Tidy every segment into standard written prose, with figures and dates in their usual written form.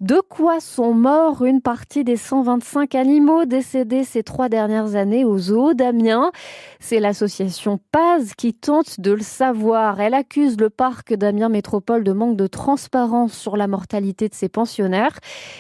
De quoi sont morts une partie des 125 animaux décédés ces 3 dernières années au zoo d'Amiens? C'est l'association PAZ qui tente de le savoir. Elle accuse le parc d'Amiens Métropole de manque de transparence sur la mortalité de ses pensionnaires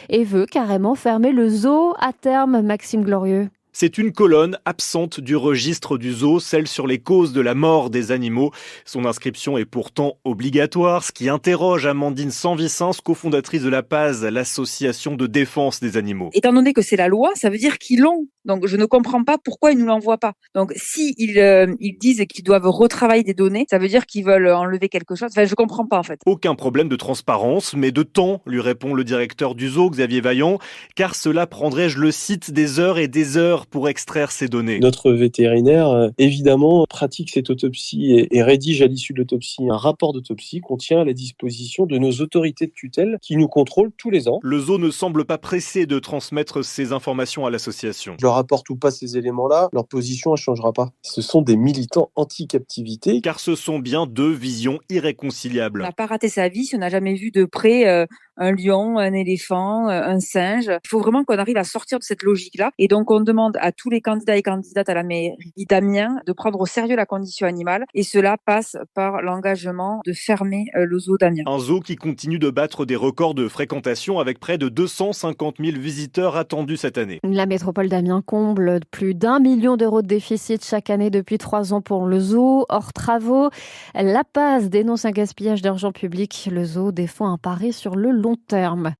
et veut carrément fermer le zoo à terme, Maxime Glorieux. C'est une colonne absente du registre du zoo, celle sur les causes de la mort des animaux. Son inscription est pourtant obligatoire, ce qui interroge Amandine Sanvicens, cofondatrice de la PAZ, l'association de défense des animaux. Étant donné que c'est la loi, ça veut dire qu'ils l'ont. Donc, je ne comprends pas pourquoi ils ne nous l'envoient pas. Donc, si ils disent qu'ils doivent retravailler des données, ça veut dire qu'ils veulent enlever quelque chose. Enfin, je comprends pas, en fait. Aucun problème de transparence, mais de temps, lui répond le directeur du zoo, Xavier Vaillant, car cela prendrait, je le cite, des heures et des heures pour extraire ces données. Notre vétérinaire, évidemment, pratique cette autopsie et rédige à l'issue de l'autopsie un rapport d'autopsie qu'on tient à la disposition de nos autorités de tutelle qui nous contrôlent tous les ans. Le zoo ne semble pas pressé de transmettre ces informations à l'association. Je leur apporte ou pas ces éléments-là, leur position ne changera pas. Ce sont des militants anti-captivité. Car ce sont bien deux visions On irréconciliables. n'a pas raté sa vie si on n'a jamais vu de près un lion, un éléphant, un singe. Il faut vraiment qu'on arrive à sortir de cette logique-là. Et donc, on demande à tous les candidats et candidates à la mairie d'Amiens de prendre au sérieux la condition animale. Et cela passe par l'engagement de fermer le zoo d'Amiens. Un zoo qui continue de battre des records de fréquentation avec près de 250 000 visiteurs attendus cette année. La métropole d'Amiens comble plus d'1 million d'euros de déficit chaque année depuis 3 ans pour le zoo, hors travaux. La PAZ dénonce un gaspillage d'argent public. Le zoo défend un pari sur le long terme.